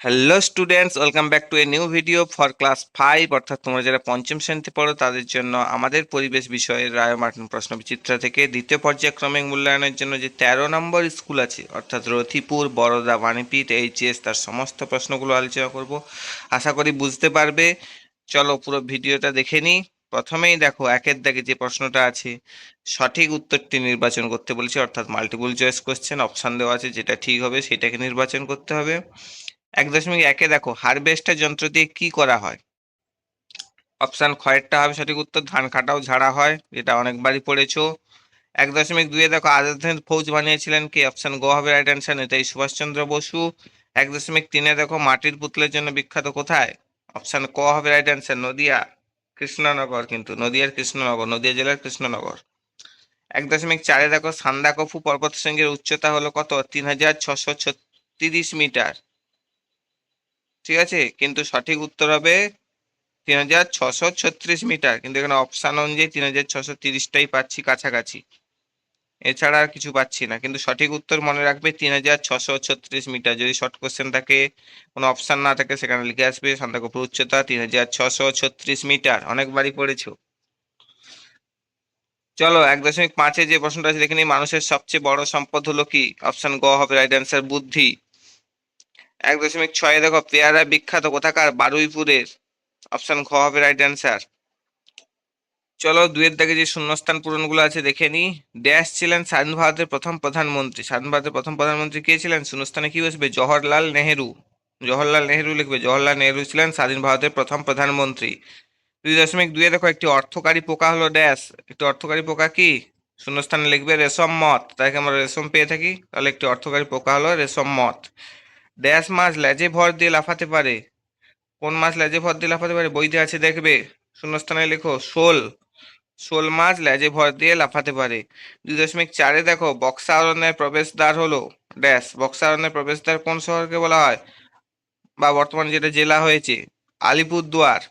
Hello students, welcome back to a new video for class 5। অর্থাৎ তোমরা যারা পঞ্চম শ্রেণীতে পড়ো তাদের জন্য আমাদের পরিবেশ বিষয়ের রায় মার্টিন প্রশ্নবিচিত্রা থেকে দ্বিতীয় পর্যায়ক্রমিক মূল্যায়নের জন্য যে 13 নম্বর স্কুল আছে, অর্থাৎ রথিপুর, বরোদা, বাণীপীঠ, এইচএস, তার সমস্ত প্রশ্নগুলো আলোচনা করব। আশা করি বুঝতে পারবে। চলো পুরো ভিডিওটা দেখে নিই। প্রথমেই দেখো, একের দাগে যে প্রশ্নটা আছে, সঠিক উত্তরটি নির্বাচন করতে বলেছে, অর্থাৎ মাল্টিপল চয়েস কোশ্চেন, অপশান দেওয়া আছে, যেটা ঠিক হবে সেটাকে নির্বাচন করতে হবে। 1.1-এ দেখো, হারভেস্টার যন্ত্র দিয়ে কি করা হয়? অপশান খয়েরটা হবে সঠিক উত্তর। ধান কাটাও ঝাড়া হয়, যেটা অনেকবারই পড়েছো। 1.2-এ দেখো, আজাদের ফৌজ বানিয়েছিলেন কে? অপশান গ হবে রাইট অ্যান্সার, এটাই সুভাষচন্দ্র বসু। 1.3-এ দেখো, মাটির পুতুলের জন্য বিখ্যাত কোথায়? অপশান ক হবে রাইট অ্যান্সার, নদিয়া, কৃষ্ণনগর, কিন্তু নদিয়ার কৃষ্ণনগর, নদিয়া জেলার কৃষ্ণনগর। 1.4-এ দেখো, সান্দাকফু পর্বতশৃঙ্গের উচ্চতা হলো কত? 3636 মিটার। ঠিক আছে, কিন্তু সঠিক উত্তর হবে 3636 মিটার, কিন্তু এখানে অপশান অনুযায়ী 3630টাই পাচ্ছি কাছাকাছি, এছাড়া আর কিছু পাচ্ছি না। কিন্তু সঠিক উত্তর মনে রাখবে 3636 মিটার। যদি শর্ট কোশ্চেন থাকে, কোনো অপশান না থাকে, সেখানে লিখে আসবে সান্দাকফু উচ্চতা 3636 মিটার, অনেকবারই পড়েছো। চলো 1.5-এ যে প্রশ্নটা আছে দেখে নিই। মানুষের সবচেয়ে বড় সম্পদ হলো কি? অপশান গ হবে রাইট অ্যান্সার, বুদ্ধি। 1.6-এ দেখো, পেয়ারা বিখ্যাত কোথাকার? বারুইপুরের। অপশান খ হবে রাইট অ্যান্সার। চলো 2-এর দাগে যে শূন্যস্থান পূরণগুলো আছে দেখে নি। ড্যাশ ছিলেন স্বাধীন ভারতের প্রথম প্রধানমন্ত্রী? স্বাধীন ভারতের প্রথম প্রধানমন্ত্রী কে ছিলেন? শূন্যস্থানে কি বসবে? জওহরলাল নেহেরু। জওহরলাল নেহেরু লিখবে, জওহরলাল নেহেরু ছিলেন স্বাধীন ভারতের প্রথম প্রধানমন্ত্রী। 2.2-এ দেখো, একটি অর্থকারী পোকা হলো ড্যাশ। একটি অর্থকারী পোকা কি? শূন্যস্থানে লিখবে রেশম মথ। তাকে আমরা রেশম পেয়ে থাকি, তাহলে একটি অর্থকারী পোকা হলো রেশম মথ। ড্যাশ মাছ লেজে ভর দিয়ে লাফাতে পারে? কোন মাছ লেজে ভর দিয়ে লাফাতে পারে? বইতে আছে দেখবে। শূন্যস্থানে লেখো শোল। শোল মাছ লেজে ভর দিয়ে লাফাতে পারে। 2.4-এ দেখো, বক্সা অরণ্যের প্রবেশদ্বার হলো ড্যাশ। বক্সা অরণ্যের প্রবেশদ্বার কোন শহরকে বলা হয়, বা বর্তমানে যেটা জেলা হয়েছে? আলিপুরদুয়ার।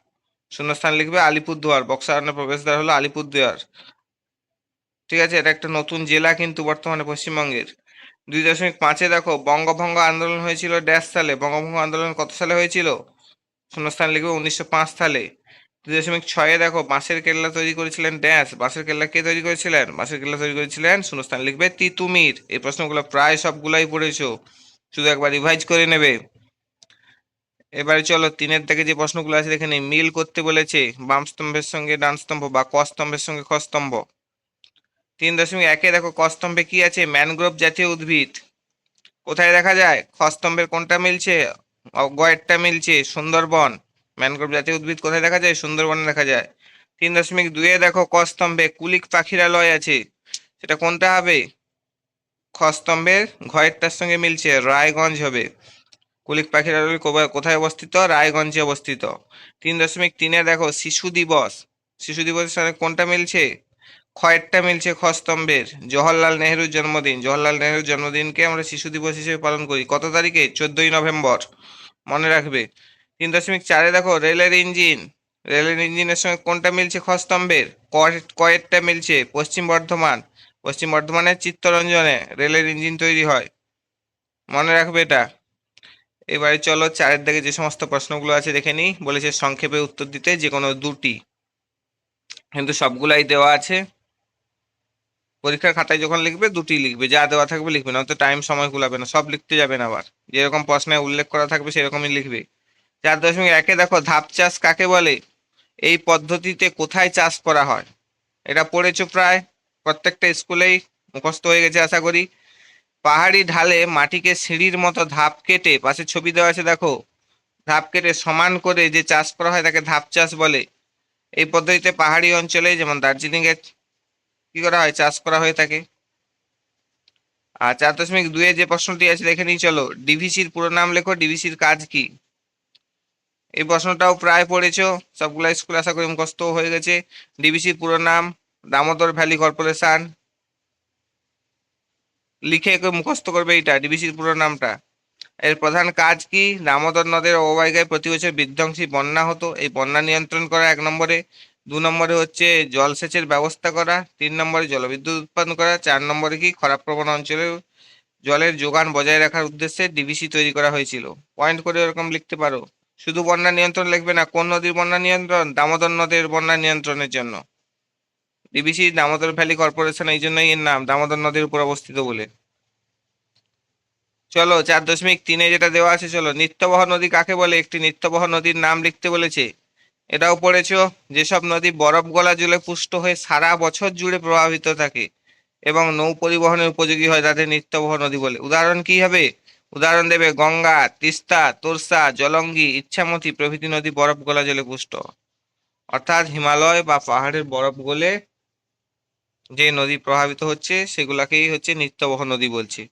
শূন্যস্থান লিখবে আলিপুরদুয়ার। বক্সা অরণ্যের প্রবেশদ্বার হলো আলিপুরদুয়ার। ঠিক আছে, এটা একটা নতুন জেলা কিন্তু বর্তমানে পশ্চিমবঙ্গের। 2.5-এ দেখো, বঙ্গভঙ্গ আন্দোলন হয়েছিল ড্যাশ সালে? বঙ্গভঙ্গ আন্দোলন কত সালে হয়েছিল? শূন্যস্থান লিখবে 1905 সালে। 2.6-এ দেখো, বাঁশের কেল্লা তৈরি করেছিলেন ড্যাশ। বাঁশের কেল্লা কে তৈরি করেছিলেন? বাঁশের কেল্লা তৈরি করেছিলেন, শূন্যস্থান লিখবে তিতুমির। এই প্রশ্নগুলো প্রায় সবগুলাই পড়েছো, শুধু একবার রিভাইজ করে নেবে। এবারে চলো 3-এর থেকে যে প্রশ্নগুলো আছে দেখে নিই। মিল করতে বলেছে বাম স্তম্ভের সঙ্গে ডান স্তম্ভ, বা ক স্তম্ভের সঙ্গে খ স্তম্ভ। 3.1-এ দেখো, ক স্তম্ভে কি আছে? ম্যানগ্রোভ জাতীয় উদ্ভিদ। কোথায় দেখা যায়? খ স্তম্ভের কোনটা মিলছে? গয়েরটা মিলছে, সুন্দরবন। ম্যানগ্রোভ জাতীয় উদ্ভিদ কোথায় দেখা যায়? সুন্দরবনে দেখা যায়। 3.2-এ দেখো, ক স্তম্ভে কুলিক পাখিরালয় আছে, সেটা কোনটা হবে? খ স্তম্ভের ঘয়েরটার সঙ্গে মিলছে, রায়গঞ্জ হবে। কুলিক পাখিরালয় কোথায় অবস্থিত? রায়গঞ্জে অবস্থিত। 3.3-এ দেখো, শিশু দিবস। শিশু দিবসের সঙ্গে কোনটা মিলছে? খয়েরটা মিলছে, খ স্তম্ভের। জওহরলাল নেহেরুর জন্মদিন। জওহরলাল নেহেরুর জন্মদিনকে আমরা শিশু দিবস হিসেবে পালন করি কত তারিখে? 14ই নভেম্বর, মনে রাখবে। 3.4-এ দেখো, রেলের ইঞ্জিন। রেলের ইঞ্জিনের সঙ্গে কোনটা মিলছে? খ স্তম্ভের। কয়েরটা মিলছে, পশ্চিম বর্ধমান। পশ্চিম বর্ধমানের চিত্তরঞ্জনে রেলের ইঞ্জিন তৈরি হয়, মনে রাখবে এটা। এবারে চলো 4-এর দিকে যে সমস্ত প্রশ্নগুলো আছে দেখে নিই। বলেছে সংক্ষেপে উত্তর দিতে যে কোনো দুটি, কিন্তু সবগুলাই দেওয়া আছে। পরীক্ষার খাতায় যখন লিখবে দুটি লিখবে, যা দেওয়া থাকবে লিখবে না, তো টাইম সময় কুলাবে না, সব লিখতে যাবে না। আবার যেরকম প্রশ্নে উল্লেখ করা থাকবে সেরকমই লিখবে। 4.1-এ দেখো, ধাপ চাষ কাকে বলে? এই পদ্ধতিতে কোথায় চাষ করা হয়? এটা পড়েছো প্রায়, প্রত্যেকটা স্কুলেই মুখস্থ হয়ে গেছে আশা করি। পাহাড়ি ঢালে মাটিকে সিঁড়ির মতো ধাপ কেটে, পাশে ছবি দেওয়া আছে দেখো, ধাপ কেটে সমান করে যে চাষ করা হয় তাকে ধাপ চাষ বলে। এই পদ্ধতিতে পাহাড়ি অঞ্চলে, যেমন দার্জিলিং এ, কি করা হয়? চাষ করা হয়ে থাকে। আর 4.2-এ যে প্রশ্নটি আছে দেখে নিই চলো। ডিভিসির পুরো নাম লেখো, ডিভিসির কাজ কি? এই প্রশ্নটাও প্রায় পড়েছো, সবগুলা স্কুল আশা করি মুখস্থ হয়ে গেছে। ডিভিসির পুরো নাম দামোদর ভ্যালি কর্পোরেশন। লিখে মুখস্থ করবে এটা, ডিভিসির পুরো নামটা। এর প্রধান কাজ কি? দামোদর নদের অববাহিকায় প্রতি বছর বিধ্বংসী বন্যা হতো, এই বন্যা নিয়ন্ত্রণ করা 1 নম্বরে। 2 নম্বরে হচ্ছে জলসেচের ব্যবস্থা করা। 3 নম্বরে জলবিদ্যুৎ উৎপাদন করা। 4 নম্বরে কি? খরাপ্রবণ অঞ্চলে জলের যোগান বজায় রাখার উদ্দেশ্যে ডিভিসি তৈরি করা হয়েছিল। পয়েন্ট করে এরকম লিখতে পারো। শুধু বন্যা নিয়ন্ত্রণ লিখবে না, কোন নদীর বন্যা নিয়ন্ত্রণ? দামোদর নদীর বন্যা নিয়ন্ত্রণের জন্য। ডিভিসি দামোদর ভ্যালি কর্পোরেশন, এই জন্যই এর নাম, দামোদর নদীর উপর অবস্থিত বলে। চলো 4.3 যেটা দেওয়া আছে, চলো নিত্যবহ নদী কাকে বলে? একটি নিত্যবহ নদীর নাম লিখতে বলেছে। এটাও পড়েছো। যেসব নদী বরফ গলা জলে পুষ্ট হয়ে সারা বছর জুড়ে প্রবাহিত থাকে এবং নৌ পরিবহনের উপযোগী হয়, তাদের নিত্যবহ নদী বলে। উদাহরণ কি হবে? উদাহরণ দেবে গঙ্গা, তিস্তা, তোরসা, জলঙ্গি, ইচ্ছামতি প্রভৃতি নদী বরফ গলা জলে পুষ্ট। অর্থাৎ হিমালয় বা পাহাড়ের বরফ গলে যে নদী প্রভাবিত হচ্ছে সেগুলাকেই হচ্ছে নিত্যবহ নদী বলছে।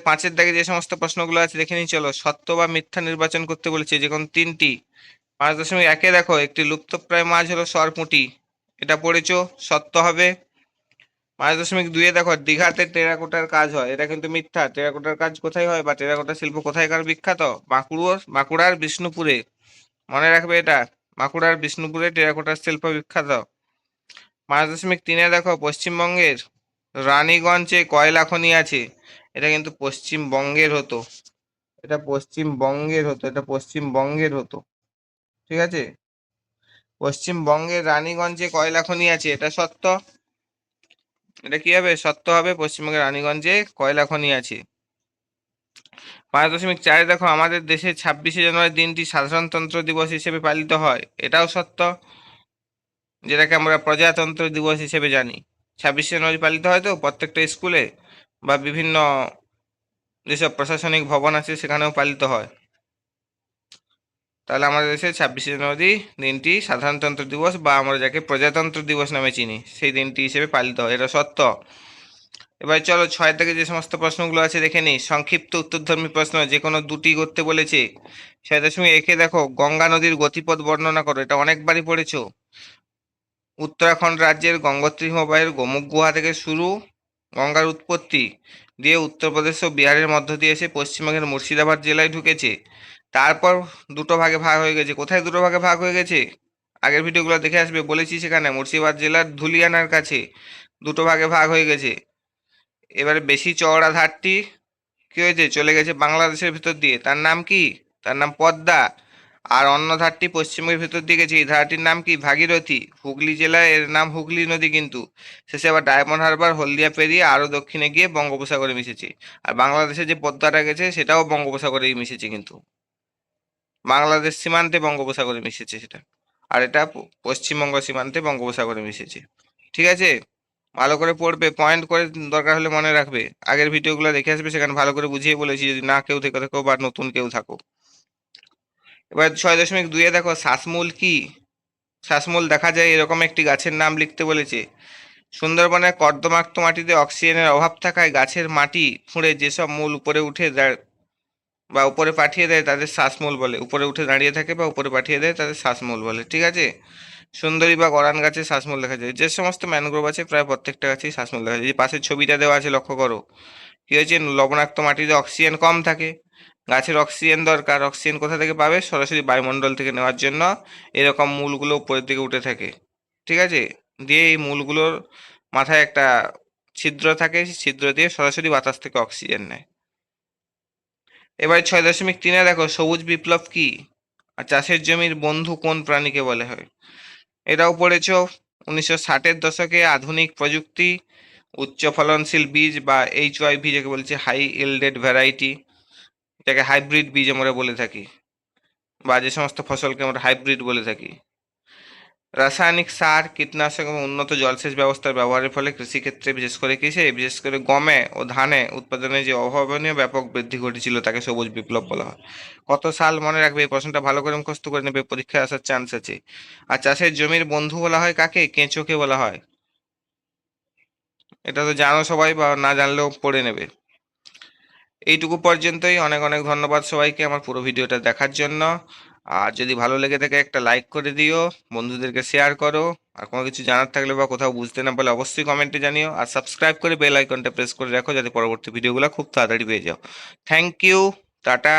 পাঁচের দাগে যে সমস্ত প্রশ্নগুলো আছে দেখে নিই, চলো। সত্য বা মিথ্যা নির্বাচন করতে বলেছে, যে কোনো তিনটি। 5.1 দেখো, একটি লুপ্তপ্রায় মাছ হলো সরপুঁটি, এটা পড়েছো, সত্য হবে। 5.2 দেখো, দীঘাতে টেরাকোটার কাজ হয়, এটা কিন্তু মিথ্যা। টেরাকোটার কাজ কোথায় হয় বা টেরাকোটা শিল্প কোথায়কার বিখ্যাত? বাঁকুড়ার বিষ্ণুপুরে। মনে রাখবে এটা, বাঁকুড়ার বিষ্ণুপুরে টেরাকোটার শিল্প বিখ্যাত। 5.3 দেখো, পশ্চিমবঙ্গের রানীগঞ্জে কয়লা খনি আছে, এটা কিন্তু পশ্চিমবঙ্গের হতো, এটা পশ্চিমবঙ্গের হতো, এটা পশ্চিমবঙ্গের হতো, ঠিক আছে। পশ্চিমবঙ্গের রানীগঞ্জে কয়লা খনি আছে, এটা সত্য। এটা কি হবে? সত্য হবে, পশ্চিমবঙ্গের রানীগঞ্জে কয়লা খনি আছে। 5.4 দেখো, আমাদের দেশে 26শে জানুয়ারি দিনটি সাধারণতন্ত্র দিবস হিসেবে পালিত হয়, এটাও সত্য, যেটাকে আমরা প্রজাতন্ত্র দিবস হিসেবে জানি। 26শে জানুয়ারি পালিত হয় তো প্রত্যেকটা স্কুলে বা বিভিন্ন যেসব প্রশাসনিক ভবন আছে সেখানেও পালিত হয়। তাহলে আমাদের দেশে 26শে জানুয়ারি দিনটি সাধারণতন্ত্র দিবস বা আমরা যাকে প্রজাতন্ত্র দিবস নামে চিনি সেই দিনটি হিসেবে পালিত হয়, এটা সত্য। এবার চলো 6 থেকে যে সমস্ত প্রশ্নগুলো আছে দেখে নিই। সংক্ষিপ্ত উত্তরধর্মী প্রশ্ন, যে কোনো দুটি করতে বলেছে। 6.1 দেখো, গঙ্গা নদীর গতিপথ বর্ণনা করো, এটা অনেকবারই পড়েছো। উত্তরাখণ্ড রাজ্যের গঙ্গোত্রী হিমবাহের গোমুখ গুহা থেকে শুরু, গঙ্গার উৎপত্তি দিয়ে উত্তরপ্রদেশ ও বিহারের মধ্য দিয়ে এসে পশ্চিমবঙ্গের মুর্শিদাবাদ জেলায় ঢুকেছে। তারপর দুটো ভাগে ভাগ হয়ে গেছে। কোথায় দুটো ভাগে ভাগ হয়ে গেছে? আগের ভিডিওগুলো দেখে আসবে, বলেছি সেখানে মুর্শিদাবাদ জেলার ধুলিয়ানার কাছে দুটো ভাগে ভাগ হয়ে গেছে। এবারে বেশি চওড়া ধারটি কি হয়েছে? চলে গেছে বাংলাদেশের ভিতর দিয়ে, তার নাম কি? তার নাম পদ্মা। আর অন্য ধারটি পশ্চিমবঙ্গের ভিতর দিয়ে গেছে, এই ধারাটির নাম কি? ভাগীরথী। হুগলি জেলায় এর নাম হুগলি নদী, কিন্তু শেষে আবার ডায়মন্ড হারবার, হলদিয়া পেরিয়ে আরো দক্ষিণে গিয়ে বঙ্গোপসাগরে মিশেছে। আর বাংলাদেশে যে পদ্মাটা গেছে সেটাও বঙ্গোপসাগরেই মিশেছে, কিন্তু বাংলাদেশ সীমান্তে বঙ্গোপসাগরে মিশেছে সেটা। আর এটা পশ্চিমবঙ্গ সীমান্তে বঙ্গোপসাগরে মিশেছে, ঠিক আছে। ভালো করে পড়বে, পয়েন্ট করে দরকার হলে মনে রাখবে। আগের ভিডিওগুলো দেখে আসবে, সেখানে ভালো করে বুঝিয়ে বলেছি, যদি না কেউ থেকে থাকো বা নতুন কেউ থাকো। এবার 6.2 দেখো, শ্বাসমূল কি? শ্বাসমূল দেখা যায় এরকম একটি গাছের নাম লিখতে বলেছে। সুন্দরবনের কর্দমাক্ত মাটিতে অক্সিজেনের অভাব থাকায় গাছের মাটি খুঁড়ে যেসব মূল উপরে উঠে বা উপরে পাঠিয়ে দেয় তাদের শ্বাসমূল বলে। উপরে উঠে দাঁড়িয়ে থাকে বা উপরে পাঠিয়ে দেয় তাদের শ্বাসমূল বলে, ঠিক আছে। সুন্দরী বা গরান গাছে শ্বাসমূল দেখা যায়। যে সমস্ত ম্যানগ্রোভ আছে প্রায় প্রত্যেকটা গাছেই শ্বাসমূল দেখা যায়। যে পাশের ছবিটা দেওয়া আছে লক্ষ্য করো, কি হয়েছে? লবণাক্ত মাটিতে অক্সিজেন কম থাকে, গাছের অক্সিজেন দরকার। অক্সিজেন কোথা থেকে পাবে? সরাসরি বায়ুমণ্ডল থেকে নেওয়ার জন্য এরকম মূলগুলো উপরের দিকে উঠে থাকে, ঠিক আছে। দিয়ে এই মূলগুলোর মাথায় একটা ছিদ্র থাকে, সেই ছিদ্র দিয়ে সরাসরি বাতাস থেকে অক্সিজেন নেয়। এবার 6.3 দেখো, সবুজ বিপ্লব কি? আর চাষের জমির বন্ধু কোন প্রাণীকে বলে হয়? এটাও পড়েছো। 1960-এর দশকে আধুনিক প্রযুক্তি, উচ্চ ফলনশীল বীজ বা HYV যাকে বলছে হাই ইল্ডেড ভ্যারাইটি, এটাকে হাইব্রিড বীজ আমরা বলে থাকি, বা যে সমস্ত ফসলকে আমরা হাইব্রিড বলে থাকি। রাসায়নিক সার, কীটনাশক এবং উন্নত জলসেচ ব্যবস্থার ব্যবহারের ফলে কৃষিক্ষেত্রে বিশেষ করে গমে ও ধানে উৎপাদনে যে অভাবনীয় ব্যাপক বৃদ্ধি ঘটেছিল তাকে সবুজ বিপ্লব বলা হয়। কত সাল মনে রাখবে, এই প্রশ্নটা ভালো করে মুখস্থ করে নেবে, পরীক্ষায় আসার চান্স আছে। আর চাষের জমির বন্ধু বলা হয় কাকে? কেঁচোকে বলা হয়। এটা তো জানো সবাই, বা না জানলেও পড়ে নেবে। এইটুকু পর্যন্তই। অনেক অনেক ধন্যবাদ সবাইকে আমার পুরো ভিডিওটা দেখার জন্য। আর যদি ভালো লেগে থাকে একটা লাইক করে দিও, বন্ধুদেরকে শেয়ার করো। আর কোনো কিছু জানার থাকলে বা কোথাও বুঝতে না পারলে অবশ্যই কমেন্টে জানিও। আর সাবস্ক্রাইব করে বেল আইকনটা প্রেস করে রাখো, যাতে পরবর্তী ভিডিওগুলো খুব তাড়াতাড়ি পেয়ে যাও। Thank you, tata.